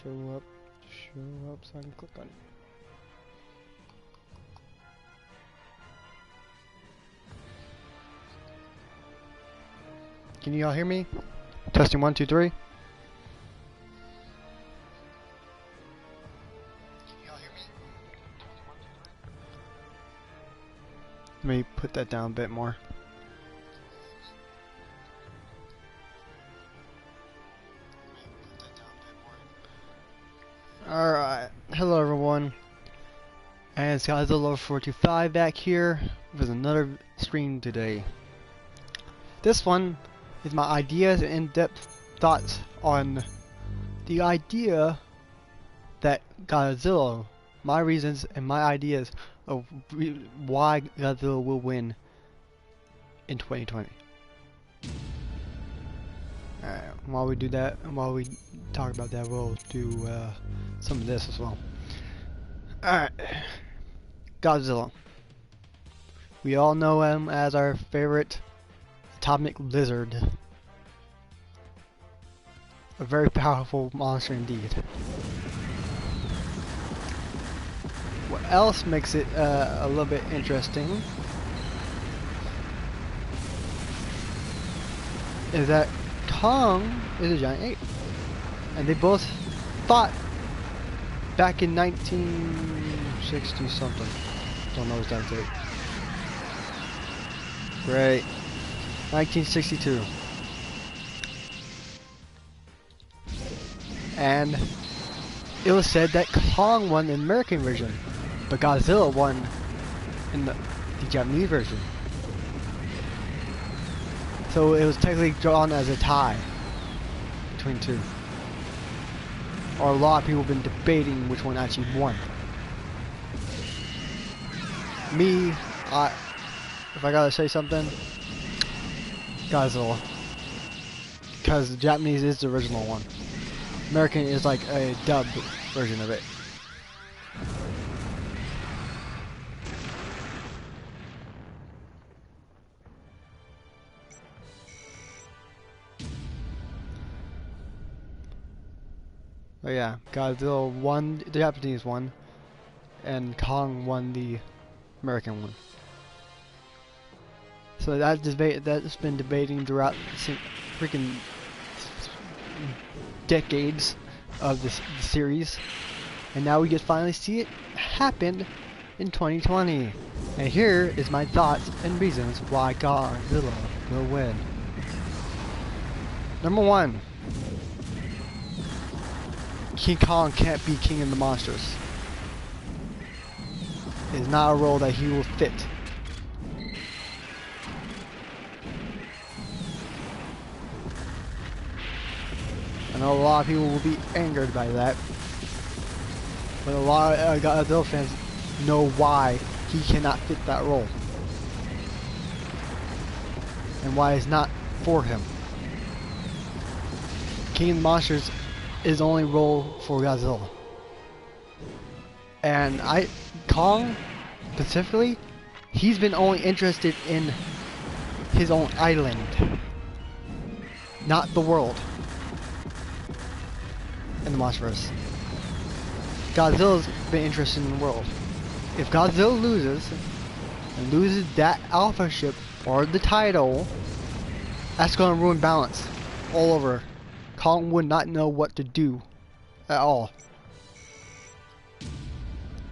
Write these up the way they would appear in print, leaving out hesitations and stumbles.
show up so I can click on it. Can you all hear me? Testing 1, 2, 3. Let me put that down a bit more. Alright, hello everyone. And it's Godzilla 425 back here with another stream today. This one is my ideas and in-depth thoughts on the idea that Godzilla, my reasons and my ideas of why Godzilla will win in 2020. Alright, while we do that, and while we talk about that, we'll do some of this as well. Alright, Godzilla. We all know him as our favorite atomic lizard. A very powerful monster indeed. What else makes it a little bit interesting is that Kong is a giant ape, and they both fought back in 1960 something. Don't know exact date. Great, 1962, and it was said that Kong won the American version, but Godzilla won in the Japanese version. So it was technically drawn as a tie between two. Or a lot of people have been debating which one actually won. Me, if I gotta say something, Godzilla. Because the Japanese is the original one. American is like a dubbed version of it. Oh yeah, Godzilla won, the Japanese one, and Kong won the American one. So that debate that's been debating throughout freaking decades of this series, and now we get finally see it happen in 2020. And here is my thoughts and reasons why Godzilla will win. Number one. King Kong can't be king of the monsters. It is not a role that he will fit. I know a lot of people will be angered by that, but a lot of Godzilla fans know why he cannot fit that role and why it's not for him. King of the Monsters is the only role for Godzilla. And Kong, specifically, he's been only interested in his own island, not the world in the Monsterverse. Godzilla's been interested in the world. If Godzilla loses, and loses that alpha ship or the title, that's gonna ruin balance all over. Kong would not know what to do at all.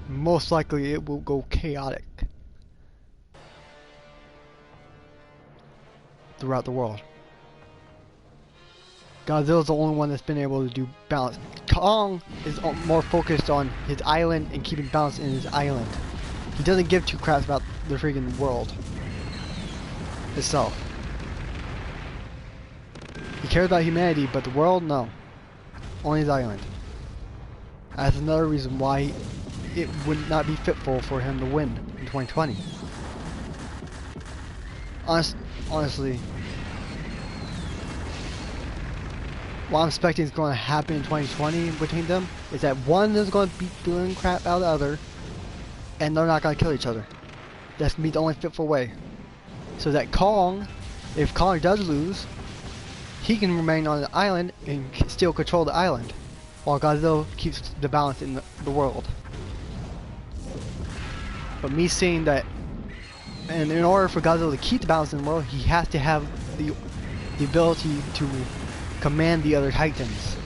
Most likely it will go chaotic throughout the world. Godzilla's the only one that's been able to do balance. Kong is more focused on his island and keeping balance in his island. He doesn't give two craps about the freaking world itself. He cares about humanity, but the world, no. Only his island. That's another reason why it would not be fitful for him to win in 2020. Honestly, what I'm expecting is going to happen in 2020 between them is that one is going to beat the living crap out of the other, and they're not going to kill each other. That's going to be the only fitful way. So that Kong, if Kong does lose, he can remain on the island and still control the island, while Godzilla keeps the balance in the world. But me saying that, and in order for Godzilla to keep the balance in the world, he has to have the ability to command the other Titans.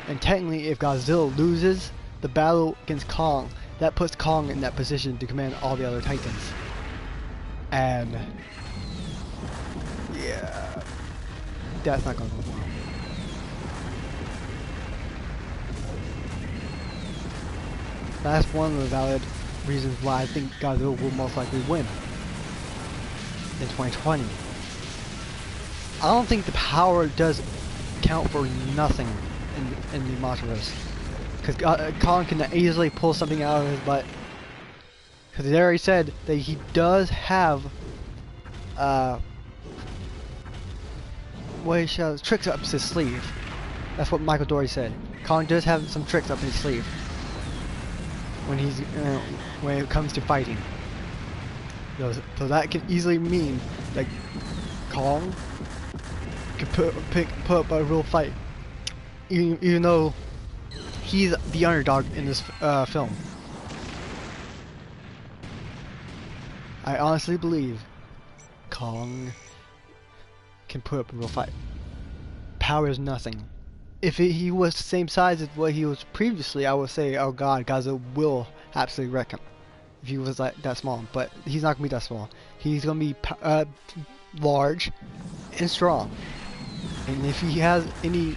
And technically, if Godzilla loses the battle against Kong, that puts Kong in that position to command all the other Titans. And yeah, that's not going to go well. That's one of the valid reasons why I think Godzilla will most likely win in 2020. I don't think the power does count for nothing in the Monsterverse, because Kong can easily pull something out of his butt. Because they already said that he does have tricks up his sleeve. That's what Michael Dory said. Kong does have some tricks up his sleeve when he's when it comes to fighting. So that can easily mean that Kong can put up a real fight, even though he's the underdog in this film. I honestly believe Kong can put up a real fight. Power is nothing. If he was the same size as what he was previously, I would say, oh god, Godzilla will absolutely wreck him. If he was like that small, but he's not gonna be that small. He's gonna be large and strong, and if he has any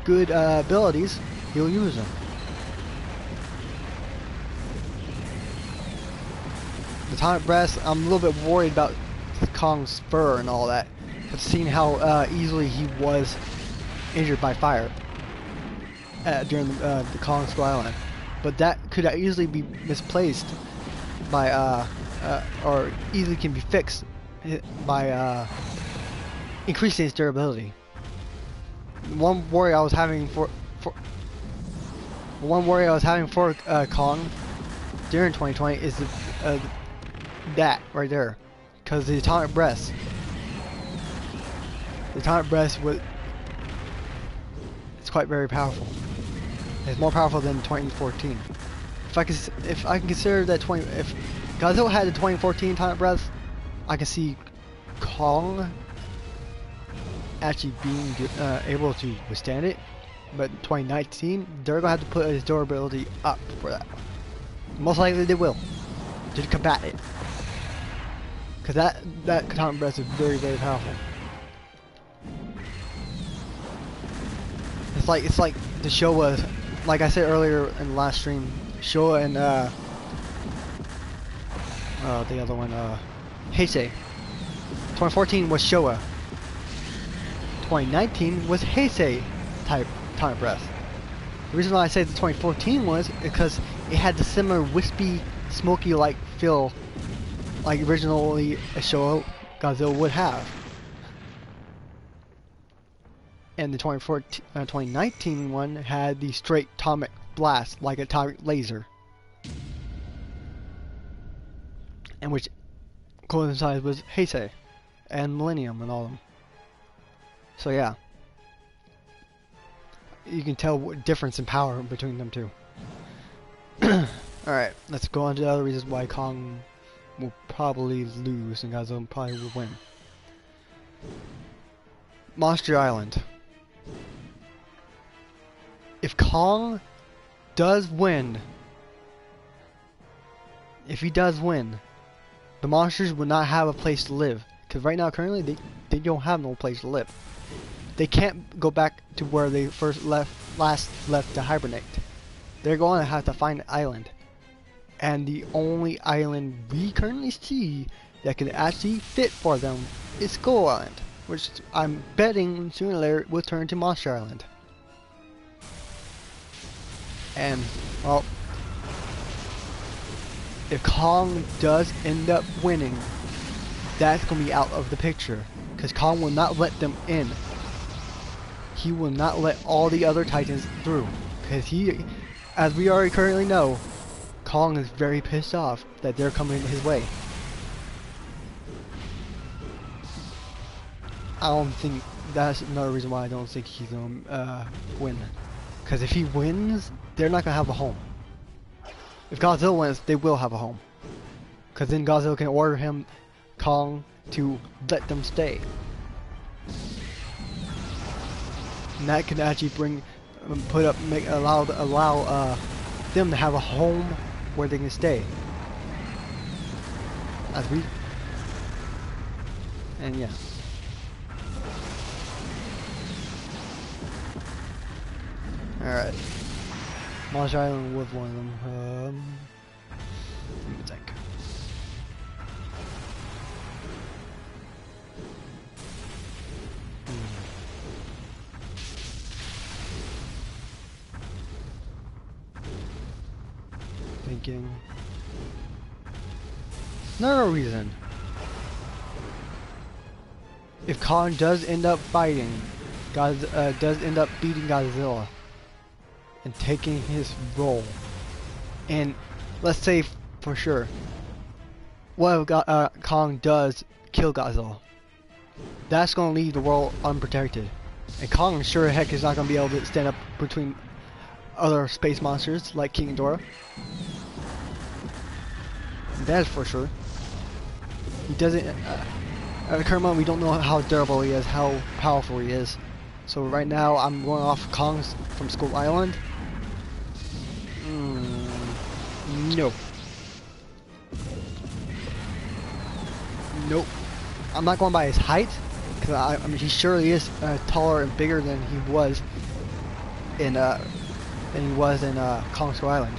good abilities, he'll use them. The Atomic Breath, I'm a little bit worried about Kong's fur and all that, but seeing how easily he was injured by fire during the Kong Skull Island, but that could easily be misplaced by or easily can be fixed by increasing its durability. One worry I was having for Kong during 2020 is that right there, because the Atomic Breath. The Atomic Breath it's quite very powerful. It's more powerful than 2014. If I can consider that if Godzilla had the 2014 Atomic Breath, I can see Kong actually being able to withstand it. But 2019, they're gonna have to put his durability up for that. Most likely they will, to combat it, because that Atomic Breath is very, very powerful. It's like the show was, like I said earlier in the last stream, Showa and the other one, Heisei. 2014 was Showa. 2019 was Heisei type Atomic Breath. The reason why I say the 2014 was because it had the similar wispy, smoky-like feel like originally a Showa Godzilla would have. And the 2019 one had the straight atomic blast, like an atomic laser, and which coincided with Heisei and Millennium and all of them. So yeah, you can tell what difference in power between them two. Alright, let's go on to the other reasons why Kong will probably lose and Godzilla probably will win. Monster Island. If Kong does win, the monsters will not have a place to live. Because right now, currently, they don't have no place to live. They can't go back to where they last left to hibernate. They're going to have to find an island. And the only island we currently see that could actually fit for them is Skull Island, which I'm betting sooner or later will turn to Monster Island. And, well, if Kong does end up winning, that's going to be out of the picture. Because Kong will not let them in. He will not let all the other Titans through. Because he, as we already currently know, Kong is very pissed off that they're coming his way. I don't think that's another reason why I don't think he's gonna win. Because if he wins, they're not gonna have a home. If Godzilla wins, they will have a home. Because then Godzilla can order Kong to let them stay. And that can actually allow them to have a home where they can stay. And yeah. Alright. Monster Island was one of them. Let me think. Thinking. Another reason. If Kong does end up fighting, does end up beating Godzilla and taking his role, and let's say for sure, what if Kong does kill Godzilla? That's gonna leave the world unprotected, and Kong sure heck is not gonna be able to stand up between other space monsters like King Ghidorah. That's for sure. He doesn't. At the current moment, we don't know how durable he is, how powerful he is. So right now, I'm going off Kong's from Skull Island. Nope. Nope. I'm not going by his height, because I mean he surely is taller and bigger than he was in Kong Skull Island.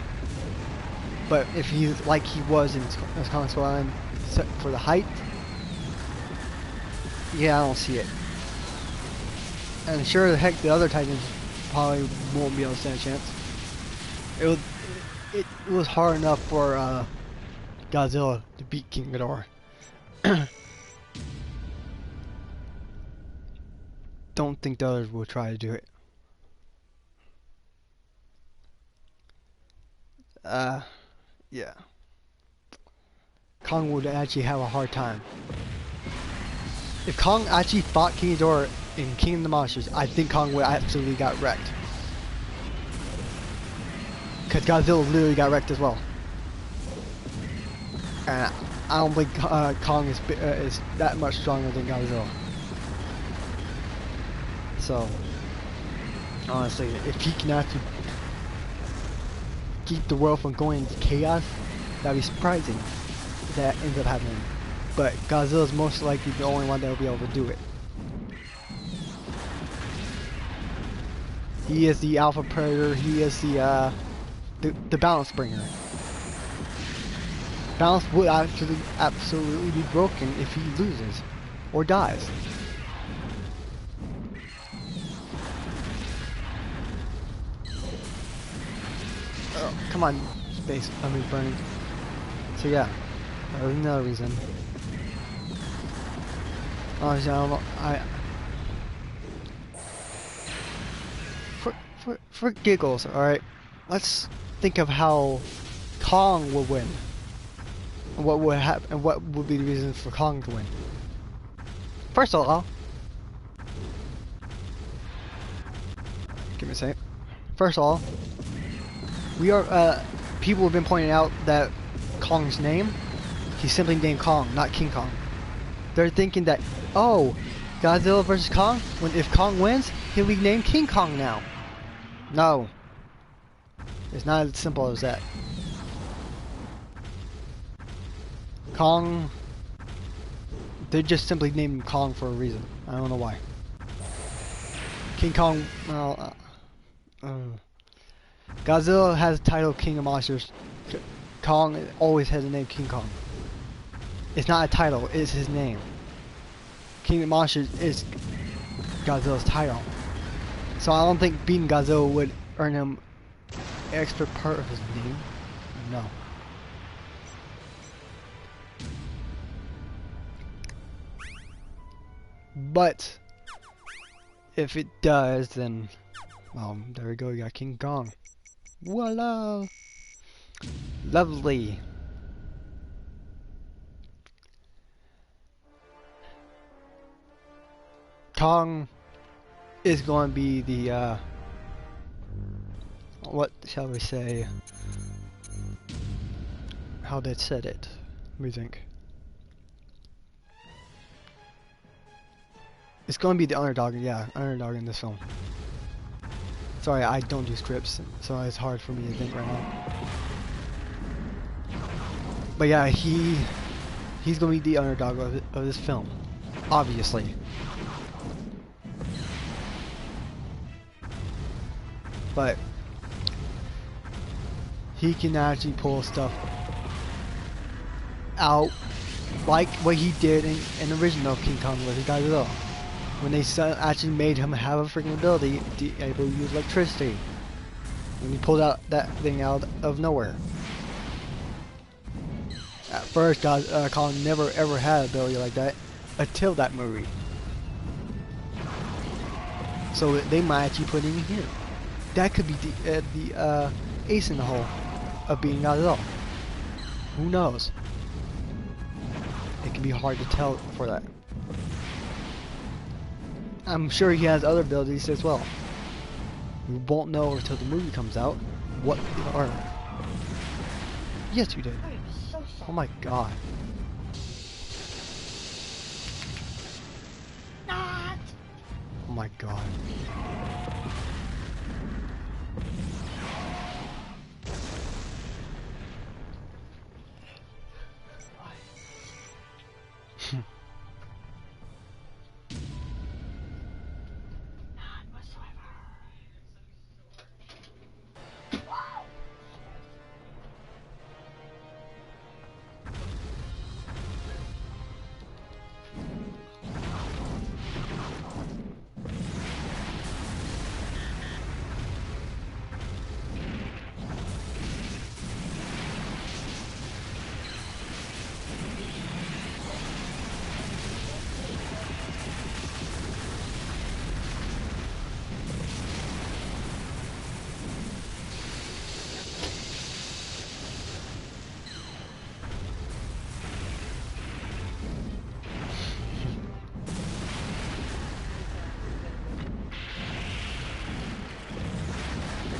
But if he's like he was in Kong Skull Island for the height, yeah, I don't see it. And sure the heck the other Titans probably won't be able to stand a chance. It was hard enough for Godzilla to beat King Ghidorah. Don't think the others will try to do it. Yeah. Kong would actually have a hard time. If Kong actually fought King Ghidorah in King of the Monsters, I think Kong would absolutely got wrecked. Because Godzilla literally got wrecked as well. And I don't think Kong is that much stronger than Godzilla. So, honestly, if he can actually keep the world from going into chaos, that'd be surprising if that ends up happening. But Godzilla's most likely the only one that will be able to do it. He is the alpha predator. He is the balance bringer. Balance would actually absolutely be broken if he loses or dies. Oh, come on, space. Burning. So yeah, that was another reason. Honestly, I don't know. For giggles, alright, let's think of how Kong would win. And what would happen, and what would be the reason for Kong to win. First of all, give me a second. First of all, people have been pointing out that Kong's name, he's simply named Kong, not King Kong. They're thinking that, oh, Godzilla versus Kong, if Kong wins, he'll be named King Kong now. No. It's not as simple as that. Kong, they just simply named him Kong for a reason. I don't know why. King Kong, well, Godzilla has the title King of Monsters. Kong always has the name King Kong. It's not a title, it's his name. King of Monsters is Godzilla's title. So I don't think beating Godzilla would earn him an extra part of his name. No. But if it does, then well, there we go. We got King Kong. Voila! Lovely. Kong is going to be the what shall we say? How they said it? Let me think. It's going to be the underdog, yeah, underdog in this film. Sorry, I don't do scripts, so it's hard for me to think right now. But yeah, he's going to be the underdog of this film, obviously. But he can actually pull stuff out like what he did in the original King Kong with Godzilla. When they actually made him have a freaking ability to be able to use electricity. When he pulled out that thing out of nowhere. At first, Kong never ever had an ability like that until that movie. So they might actually put him in here. That could be the ace in the hole of being Godzilla. Who knows? It can be hard to tell for that. I'm sure he has other abilities as well. We won't know until the movie comes out what they are. Yes, you did. Oh my god. Not. Oh my god.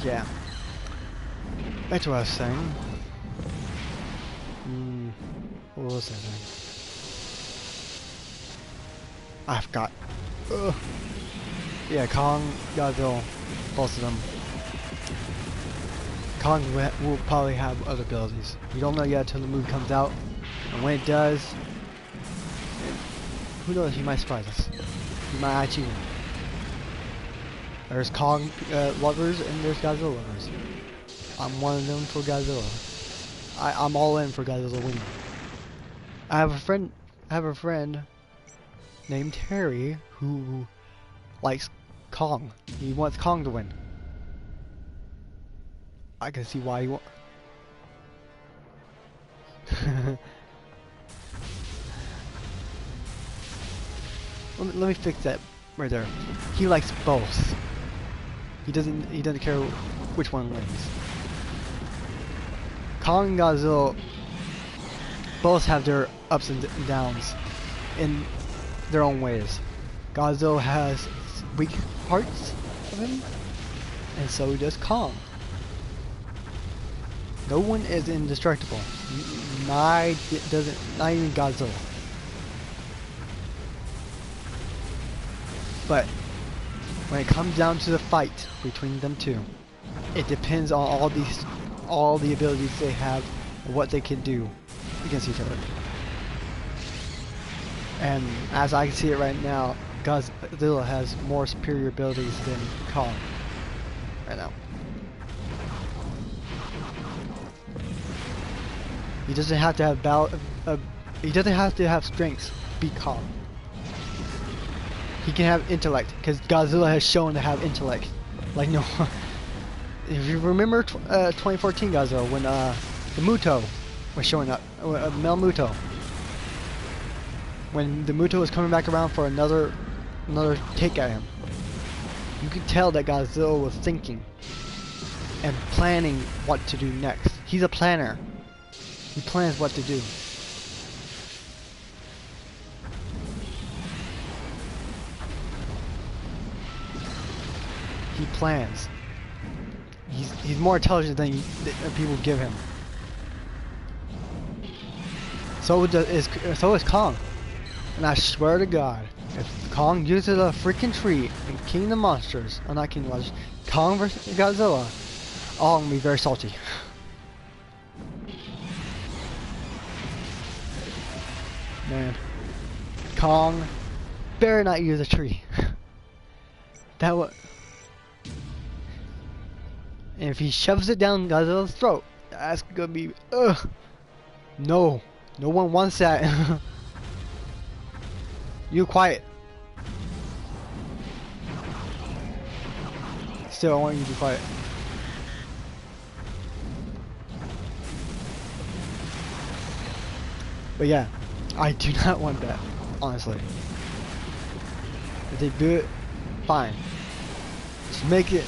Yeah. Back to what I was saying. What was that thing? I forgot. Ugh. Yeah, Kong, Godzilla, both of them. Kong will probably have other abilities. We don't know yet until the movie comes out. And when it does, who knows, he might surprise us. He might actually win. There's Kong lovers and there's Godzilla lovers. I'm one of them for Godzilla. I'm all in for Godzilla winning. I have a friend named Terry who likes Kong. He wants Kong to win. I can see why he wants. let me fix that right there. He likes both. He doesn't care which one wins. Kong and Godzilla both have their ups and downs in their own ways. Godzilla has weak parts of him, and so does Kong. No one is indestructible. Not even Godzilla. But when it comes down to the fight between them two, it depends on all the abilities they have and what they can do against each other. And as I can see it right now, Godzilla has more superior abilities than Kong right now. He doesn't have to have he doesn't have to have strengths to beat Kong. He can have intellect, because Godzilla has shown to have intellect. Like no, if you remember 2014 Godzilla, when the Muto was showing up, Mel Muto. When the Muto was coming back around for another take at him, you could tell that Godzilla was thinking and planning what to do next. He's a planner. He plans what to do. He plans. He's more intelligent than people give him. So is Kong. And I swear to God, if Kong uses a freaking tree in King of the Monsters, or not King of the Monsters, Kong vs. Godzilla, oh, I'm gonna be very salty. Man, Kong better not use a tree. That would. And if he shoves it down Godzilla's throat, that's gonna be ugh. No, no one wants that. You quiet. Still, I want you to be quiet. But yeah, I do not want that, honestly. If they do it, fine. Just make it,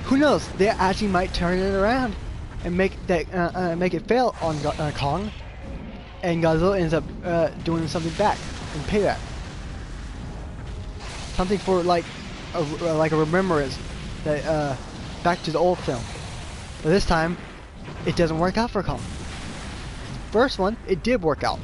who knows? They actually might turn it around and make it fail on Kong, and Godzilla ends up doing something back in payback. Something for like a remembrance that back to the old film. But this time, it doesn't work out for Kong. First one, it did work out.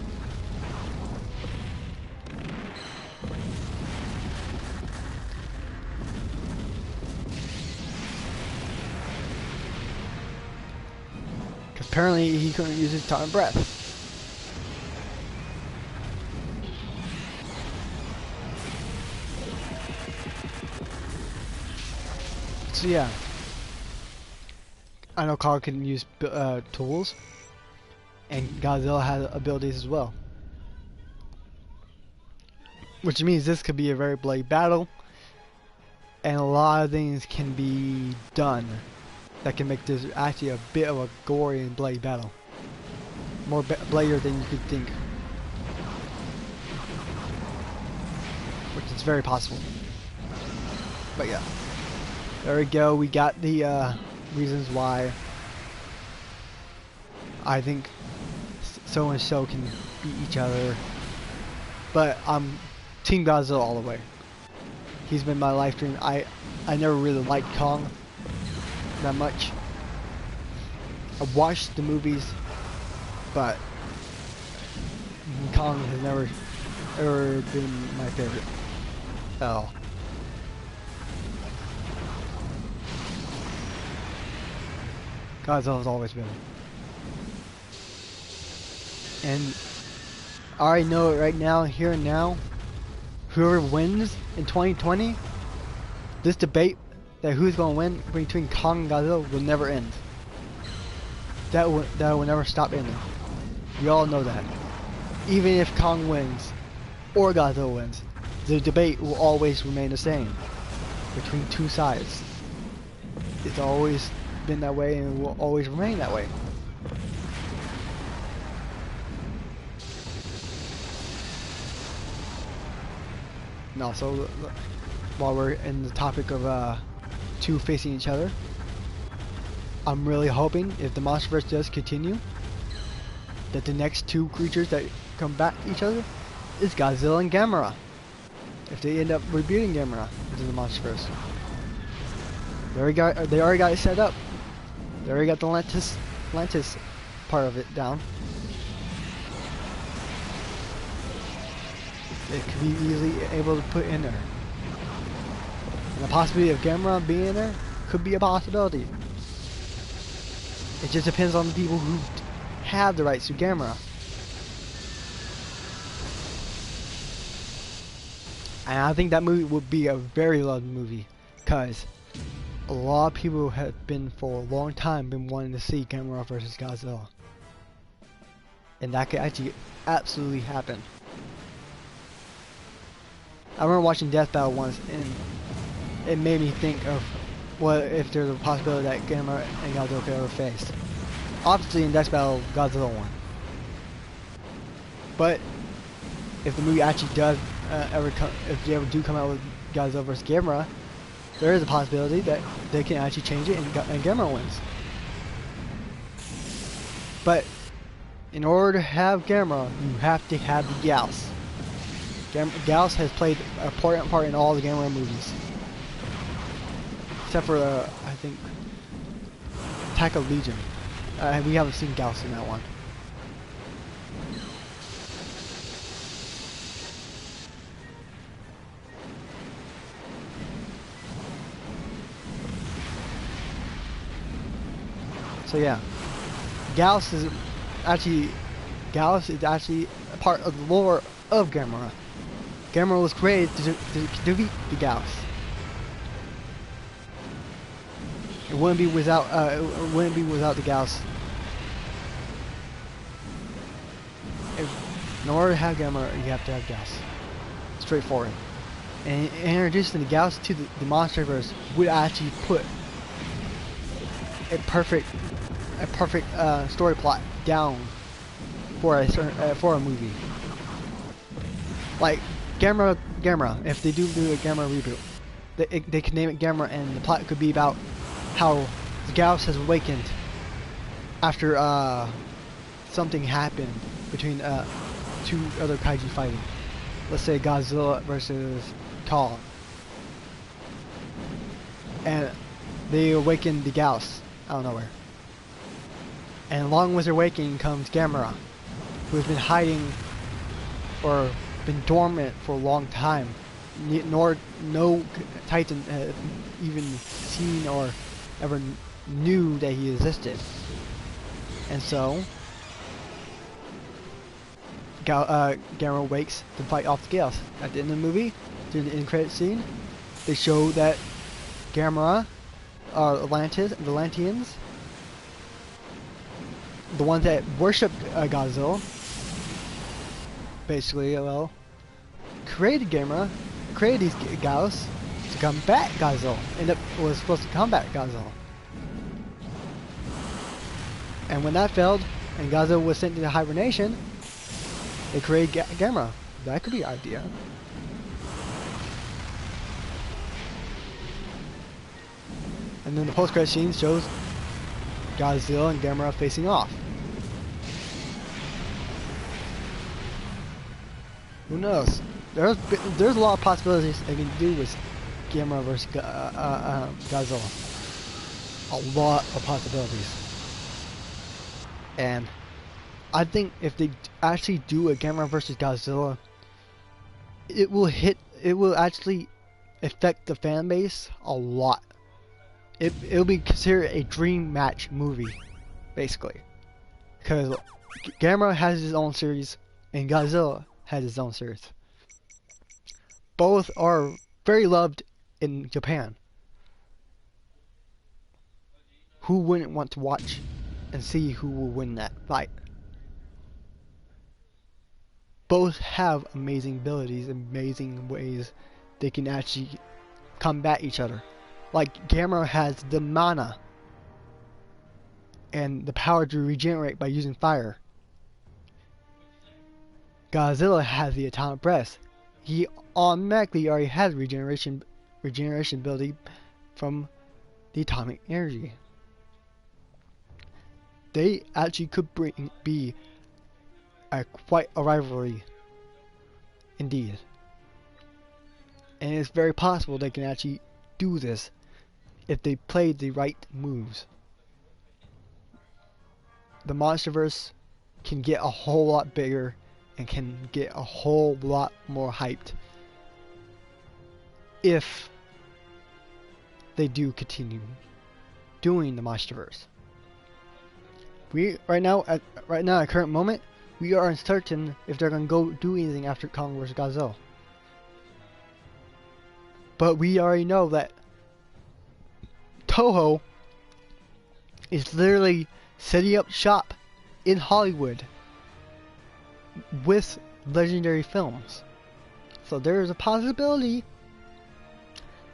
Because apparently he couldn't use his tongue and breath. So yeah, I know Kong can use tools. And Godzilla has abilities as well. Which means this could be a very bloody battle. And a lot of things can be done that can make this actually a bit of a gory and bloody battle. More bloodier than you could think. Which is very possible. But yeah. There we go. We got the reasons why I think so and so can beat each other, but I'm Team Godzilla all the way. He's been my life dream. I never really liked Kong that much. I've watched the movies, but Kong has never ever been my favorite at all. Godzilla's always been. And I already know it right now, here and now, whoever wins in 2020, this debate that who's going to win between Kong and Godzilla will never end. That will never stop ending. We all know that. Even if Kong wins or Godzilla wins, the debate will always remain the same between two sides. It's always been that way and will always remain that way. And also, while we're in the topic of two facing each other, I'm really hoping if the Monsterverse does continue, that the next two creatures that come back to each other is Godzilla and Gamera. If they end up rebooting Gamera into the Monsterverse, they already got it set up. They already got the Atlantis part of it down. It could be easily able to put in there. And the possibility of Gamera being in there could be a possibility. It just depends on the people who have the rights to Gamera. And I think that movie would be a very loved movie, because a lot of people have been for a long time been wanting to see Gamera versus Godzilla. And that could actually absolutely happen. I remember watching Death Battle once, and it made me think of what if there's a possibility that Gamera and Godzilla could ever face. Obviously, in Death Battle, Godzilla won. But if the movie actually does if they ever do come out with Godzilla vs. Gamera, there is a possibility that they can actually change it and Gamera wins. But in order to have Gamera, you have to have the Gyaos. Gyaos has played an important part in all the Gamera movies. except for I think Attack of Legion. We haven't seen Gauss in that one. So yeah, Gauss is actually a part of the lore of Gamera. Gamera was created to defeat the Gauss. It wouldn't be without the Gauss. In order to have Gamera, you have to have Gauss. Straightforward. And introducing the Gauss to the MonsterVerse would actually put a perfect story plot down for a movie. Like Gamera. If they do a Gamera reboot, they can name it Gamera, and the plot could be about how the Gauss has awakened after something happened between two other kaiju fighting. Let's say Godzilla versus Kong, and they awakened the Gauss out of nowhere. And along with their awakening comes Gamera, who has been hiding or been dormant for a long time. Nor no Titan had even seen or ever knew that he existed. And so Gamera wakes to fight off the Gauss. At the end of the movie, during the end credit scene, they show that Gamera, Atlanteans, the ones that worship Godzilla, basically, well, created Gamera, created these Gauss to combat Godzilla. Was supposed to combat Godzilla. And when that failed, and Godzilla was sent into hibernation, they created Gamera. That could be an idea. And then the post-credit scene shows Godzilla and Gamera facing off. Who knows? There's a lot of possibilities they can do with Gamera versus Godzilla. A lot of possibilities. And I think if they actually do a Gamera versus Godzilla, it will actually affect the fan base a lot. It'll be considered a dream match movie, basically. Because Gamera has his own series, and Godzilla has his own series. Both are very loved in Japan. Who wouldn't want to watch and see who will win that fight? Both have amazing abilities, amazing ways they can actually combat each other. Like Gamera has the mana and the power to regenerate by using fire. Godzilla has the atomic breath. He automatically already has regeneration ability from the atomic energy. They actually could be quite a rivalry indeed. And it's very possible they can actually do this if they play the right moves. The MonsterVerse can get a whole lot bigger and can get a whole lot more hyped if they do continue doing the MonsterVerse. Right now at current moment, we are uncertain if they're gonna go do anything after Kong vs. Godzilla. But we already know that Toho is literally setting up shop in Hollywood with legendary films. So there is a possibility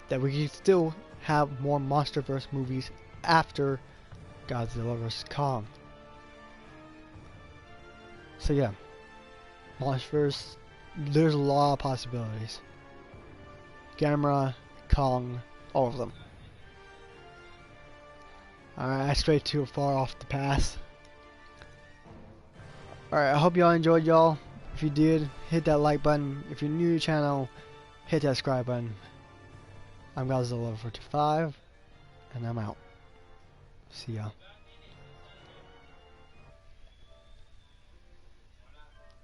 that we can still have more MonsterVerse movies after Godzilla vs. Kong. So yeah, MonsterVerse, there's a lot of possibilities. Gamera, Kong, all of them. Alright, I strayed too far off the path. Alright, I hope y'all enjoyed, y'all. If you did, hit that like button. If you're new to the channel, hit that subscribe button. I'm Godzilla 45. and I'm out. See ya.